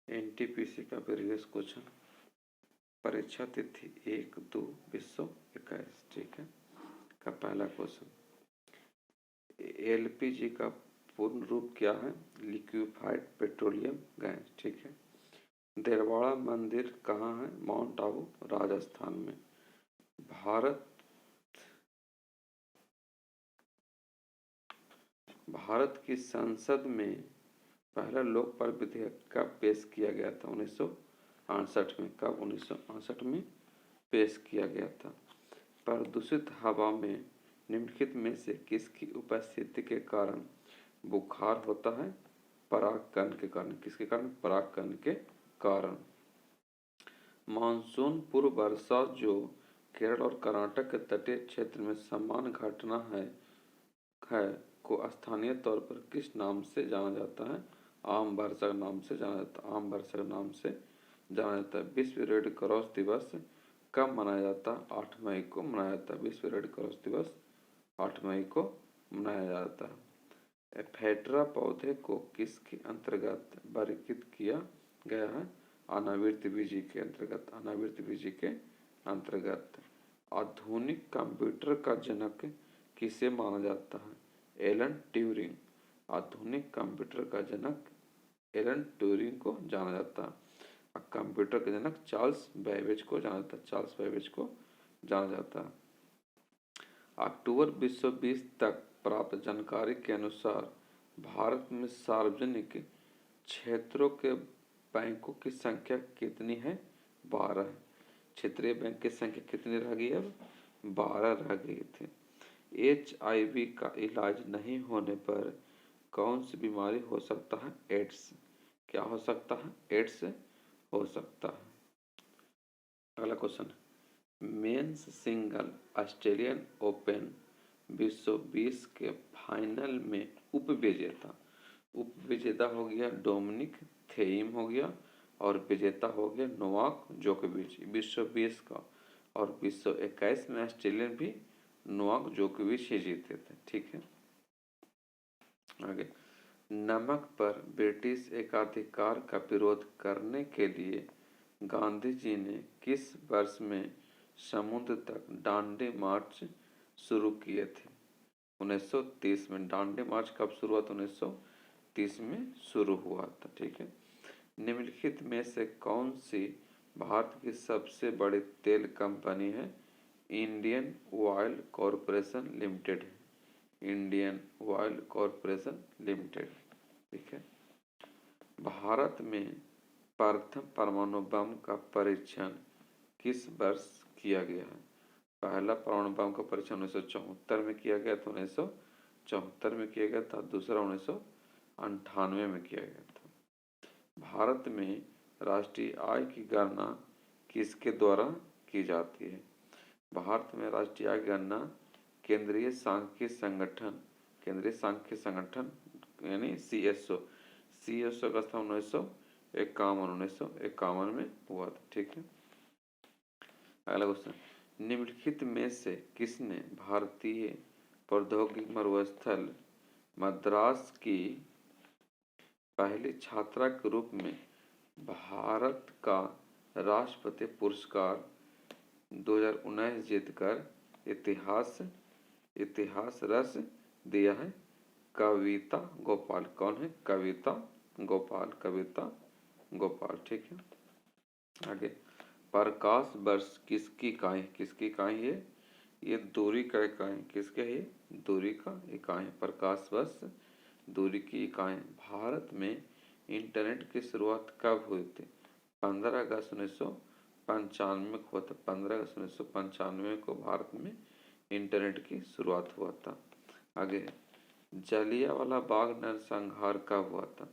NTPC का previous question, परीक्षा तिथि 1/2/2021, ठीक है, का पहला क्वेश्चन। एलपीजी का पूर्ण रूप क्या है? लिक्विफाइड पेट्रोलियम गैस, ठीक है। देलवाड़ा मंदिर कहाँ है? माउंट आबू, राजस्थान में। भारत की संसद में पहला लोकपाल विधेयक कब पेश किया गया था? 1968 में। कब? 1968 में पेश किया गया था। प्रदूषित हवा में निम्नलिखित में से किसकी उपस्थिति के कारण बुखार होता है? परागकण के कारण। किसके कारण? परागकण के कारण। मानसून पूर्व वर्षा जो केरल और कर्नाटक के तटीय क्षेत्र में सामान्य घटना है को स्थानीय तौर पर किस नाम से जाना जाता है? आम वर्षा के नाम से जाना जाता है। आम वर्षा के नाम से जाना जाता है। विश्व रेड क्रॉस दिवस कब मनाया जाता है? 8 मई को मनाया जाता है। विश्व रेड क्रॉस दिवस 8 मई को मनाया जाता है। एफेड्रा पौधे को किसके अंतर्गत वर्गीकृत किया गया है? अनावृत बीजी के अंतर्गत। अनावृत बीजी के अंतर्गत। आधुनिक कंप्यूटर का जनक किसे माना जाता है? Alan Turing. आधुनिक कंप्यूटर का जनक एलन ट्यूरिंग को जाना जाता है। कंप्यूटर के जनक चार्ल्स बेबेज को जाना जाता है। चार्ल्स बेबेज को जाना जाता है। अक्टूबर 2020 तक प्राप्त जानकारी के अनुसार भारत में सार्वजनिक क्षेत्रों के बैंकों की संख्या कितनी है? 12 है। क्षेत्रीय बैंक की संख्या कितनी रह गई? अब 12 रह गई थी। HIV का इलाज नहीं होने पर कौन सी बीमारी हो सकता है? एड्स। क्या हो सकता है? एड्स हो सकता है। अगला question, men's single Australian open 2020 के फाइनल में उपविजेता हो गया डोमिनिक थीम हो गया और विजेता हो गया नोवाक जोकोविच। 2020 का और 2021 में ऑस्ट्रेलियन भी नोवाक जोकोविच ही जीते थे, ठीक है। आगे, नमक पर ब्रिटिश एकाधिकार का विरोध करने के लिए गांधी जी ने किस वर्ष में समुद्र तक डांडी मार्च शुरू किए थे? 1930 में। डांडी मार्च कब शुरू हुआ था? 1930 में शुरू हुआ था, ठीक है। निम्नलिखित में से कौन सी भारत की सबसे बड़ी तेल कंपनी है? Indian oil corporation limited. Indian oil corporation limited, ठीक है। भारत में प्रथम परमाणु बम का परीक्षण किस वर्ष किया गया है? पहला परमाणु बम का परीक्षण 1974 में किया गया था। 1974 में किया गया था। दूसरा 1998 में किया गया था। भारत में राष्ट्रीय आय की गणना किसके द्वारा की जाती है? भारत में राष्ट्रीय आय गणना केंद्रीय सांख्यिकी संगठन यानी CSO का स्थापना 1951 में हुआ था, ठीक है। अगला क्वेश्चन, निम्नलिखित में से किसने भारतीय प्रौद्योगिकी मरुस्थल मद्रास की पहली छात्रा के रूप में भारत का राष्ट्रपति पुरस्कार 2019 जीतकर इतिहास रच दिया है? कविता गोपाल। कौन है? कविता गोपाल, ठीक है। आगे, प्रकाश वर्ष किसकी इकाई? किसकी इकाई है? ये दूरी का इकाई। किसके है? दूरी का इकाई। प्रकाश वर्ष दूरी की इकाई। भारत में इंटरनेट की शुरुआत कब हुई थी? 15 अगस्त 1995 में हुआ था। 15 अगस्त 1995 को भारत में इंटरनेट की शुरुआत हुआ था। आगे, जलियांवाला बाग नरसंहार कब हुआ था?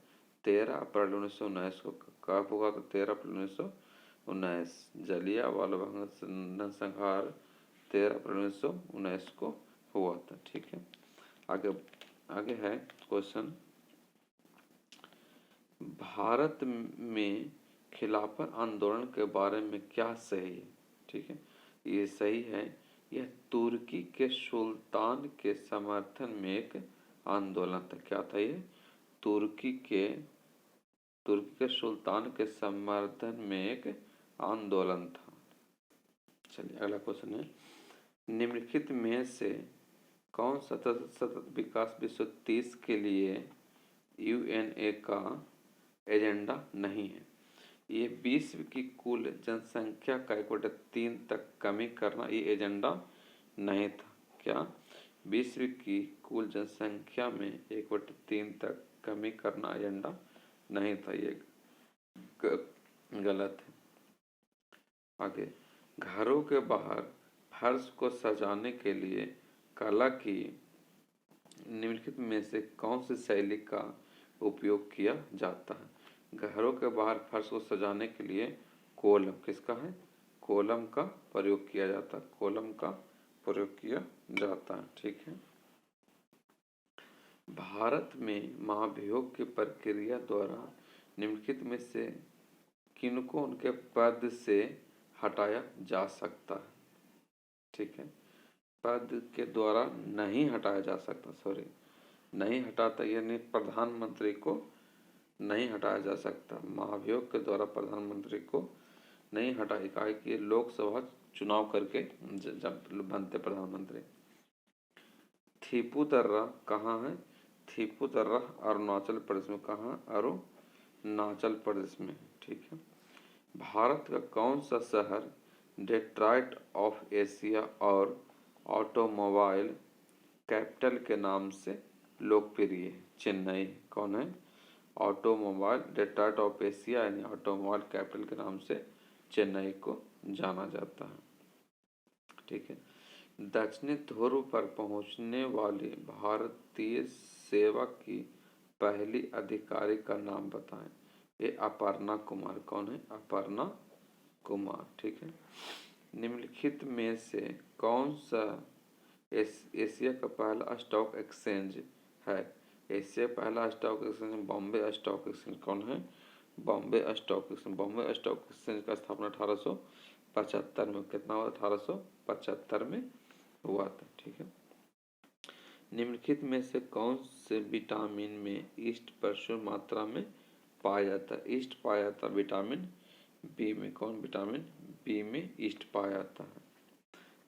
13 अप्रैल 1919 को। कब हुआ था? 13 अप्रैल 1919। जलियांवाला बाग नरसंहार 13 अप्रैल 1919 को हुआ था, ठीक है। आगे है क्वेश्चन, भारत में खिलाफत आंदोलन के बारे में क्या सही है? ठीक है, ये सही है। यह तुर्की के सुल्तान के समर्थन में एक आंदोलन था। क्या था ये? तुर्की तुर्की के सुल्तान के समर्थन में एक आंदोलन था। चलिए अगला क्वेश्चन है, निम्नलिखित में से कौन सतत विकास विश्व 30 के लिए यूएनए का एजेंडा नहीं है? ये विश्व की कुल जनसंख्या का 1/3 तक कमी करना ये एजेंडा नहीं था। क्या? विश्व की कुल जनसंख्या में 1/3 तक कमी करना एजेंडा नहीं था, ये गलत है। आगे, घरों के बाहर फर्श को सजाने के लिए कला की निम्नलिखित में से कौन सी शैली का उपयोग किया जाता है? घरों के बाहर फर्श को सजाने के लिए कोलम, किसका है? कोलम का प्रयोग किया जाता है, कोलम का प्रयोग किया जाता है। ठीक है। भारत में महाभियोग की प्रक्रिया द्वारा निम्नलिखित में से किनको उनके पद से हटाया जा सकता है? ठीक है, पद के द्वारा नहीं हटाया जा सकता, सॉरी नहीं हटाता, यानी प्रधानमंत्री को नहीं हटाया जा सकता। महाभियोग के द्वारा प्रधानमंत्री को नहीं हटाया, कहा कि लोकसभा चुनाव करके जब बनते प्रधानमंत्री। थिम्पू कहाँ है? थिम्पू अरुणाचल प्रदेश में। कहाँ? अरुणाचल प्रदेश में। ठीक है। भारत का कौन सा शहर डेट्रॉइट ऑफ एशिया और ऑटोमोबाइल कैपिटल के नाम से लोकप्रिय है? चेन्नई। कौन है? ऑटोमोबाइल डेट्रॉइट ऑफ एशिया यानी ऑटोमोबाइल कैपिटल के नाम से चेन्नई को जाना जाता है। ठीक है। दक्षिणी ध्रुव पर पहुंचने वाली भारतीय सेवा की पहली अधिकारी का नाम बताएं। ये अपर्णा कुमार। कौन है? अपर्णा कुमार। ठीक है। निम्नलिखित में से कौन सा एशिया का पहला स्टॉक एक्सचेंज है? एशिया पहला stock exchange Bombay stock exchange. कौन है? Bombay stock exchange. Bombay stock exchange का स्थापना 1875 में, कितना हुआ? 1875 में हुआ था। ठीक है। निम्नलिखित में से कौन से विटामिन में ईस्ट प्रचुर मात्रा में पाया जाता है? ईस्ट पाया जाता है विटामिन बी में। कौन? विटामिन बी में ईस्ट पाया जाता है,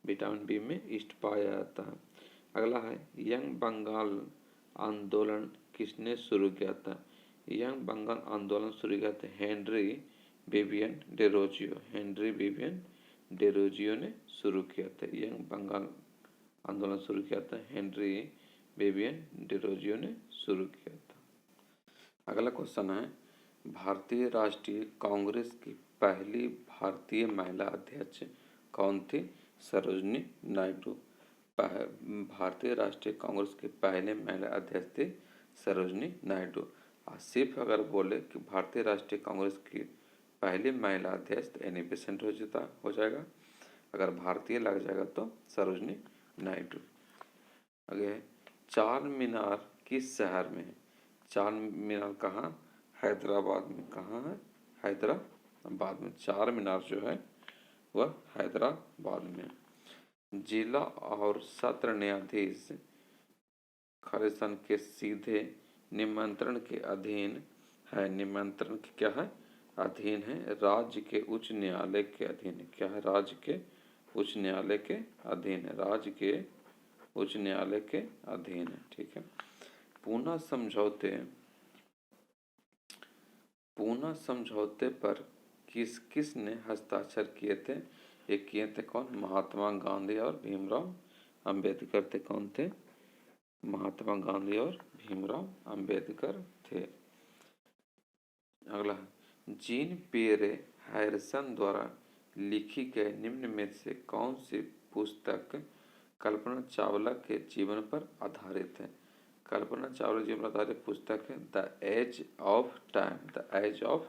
विटामिन बी में ईस्ट पाया जाता है। अगला है, यंग बंगाल आंदोलन किसने शुरू किया था? यंग बंगाल आंदोलन शुरू किया था Henry Vivian Derozio. Henry Vivian Derozio ने शुरू किया था। यंग बंगाल आंदोलन शुरू किया था हेनरी विवियन डेरोजियो ने शुरू किया था। अगला क्वेश्चन है, भारतीय राष्ट्रीय कांग्रेस की पहली भारतीय महिला अध्यक्ष कौन थी? सरोजनी नायडू। भारतीय राष्ट्रीय कांग्रेस के पहले महिला अध्यक्ष थे सरोजनी नायडू। सिर्फ अगर बोले कि भारतीय राष्ट्रीय कांग्रेस की पहली महिला अध्यक्ष तो एनी बेसेंट हो जाएगा, अगर भारतीय लग जाएगा तो सरोजनी नायडू। आगे, चार मीनार किस शहर में है? चार मीनार कहाँ? हैदराबाद में। कहाँ है? हैदराबाद में। चार मीनार जो है वह हैदराबाद में। जिला और सत्र न्यायाधीश खालिस्तान के सीधे निमंत्रण के अधीन है। निमंत्रण के क्या है? अधीन है। राज्य के उच्च न्यायालय के अधीन है। क्या है? राज्य के उच्च न्यायालय के अधीन है। राज्य के उच्च न्यायालय के अधीन है। ठीक है। पूना समझौते पर किस किस ने हस्ताक्षर किए थे? ये किए थे कौन? महात्मा गांधी और भीमराव अंबेडकर थे। कौन थे? महात्मा गांधी और भीमराव अंबेडकर थे। अगला, जीन पियरे हैरिसन द्वारा लिखी गई निम्न में से कौन सी पुस्तक कल्पना चावला के जीवन पर आधारित है? कल्पना चावला जीवन पर आधारित पुस्तक है the age of time. The age of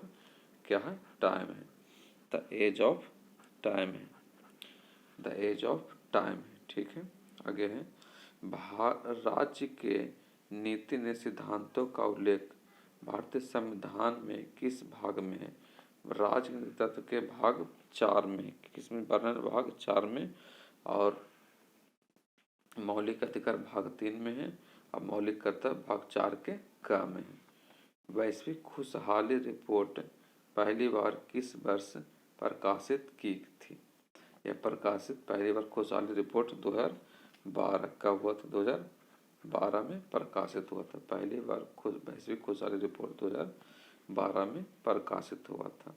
क्या है? टाइम है। द एज ऑफ टाइम है। द एज ऑफ टाइम है। ठीक है। आगे है, राज्य के नीति ने सिद्धांतों का उल्लेख भारतीय संविधान में किस भाग में है? राजनीतिक तत्व के भाग 4 में। किसमें? भाग 4 में। और मौलिक अधिकार भाग 3 में है और मौलिक कर्तव्य भाग 4 के क में है। वैश्विक खुशहाली रिपोर्ट पहली बार किस वर्ष प्रकाशित की थी? यह प्रकाशित पहली बार खुशहाली रिपोर्ट 2012 कब हुआ था? 2012 में प्रकाशित हुआ था। पहली बार वैश्विक खुशहाली रिपोर्ट 2012 में प्रकाशित हुआ था।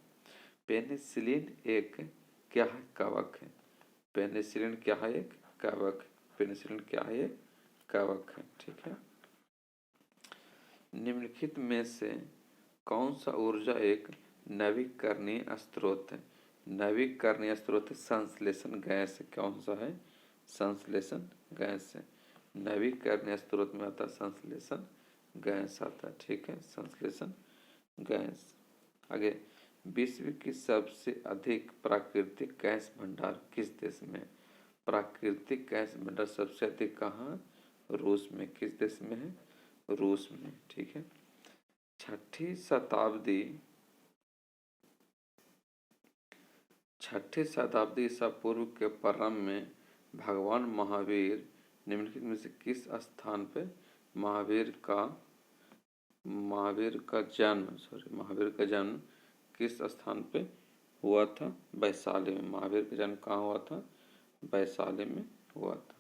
पेनिसिलिन एक क्या है? कवक है। पेनिसिलिन क्या है? एक कवक। पेनिसिलिन क्या है? एक कवक है। ठीक है। निम्नलिखित में से कौन सा ऊर्जा एक नवीकरणीय स्रोत है? नवीकरणीय स्रोत संश्लेषण गैस। कौन सा है? संश्लेषण गैस है। नवीकरणीय स्रोत में आता है संश्लेषण गैस आता है। ठीक है, संश्लेषण गैस। आगे, विश्व की सबसे अधिक प्राकृतिक गैस भंडार किस देश में है? प्राकृतिक गैस भंडार सबसे अधिक कहाँ? रूस में। किस देश में है? रूस में। ठीक है। छठी शताब्दी ईसा पूर्व के प्रारंभ में भगवान महावीर निम्नलिखित में से किस स्थान पे महावीर का जन्म किस स्थान पे हुआ था? वैशाली में। महावीर का जन्म कहाँ हुआ था? वैशाली में हुआ था।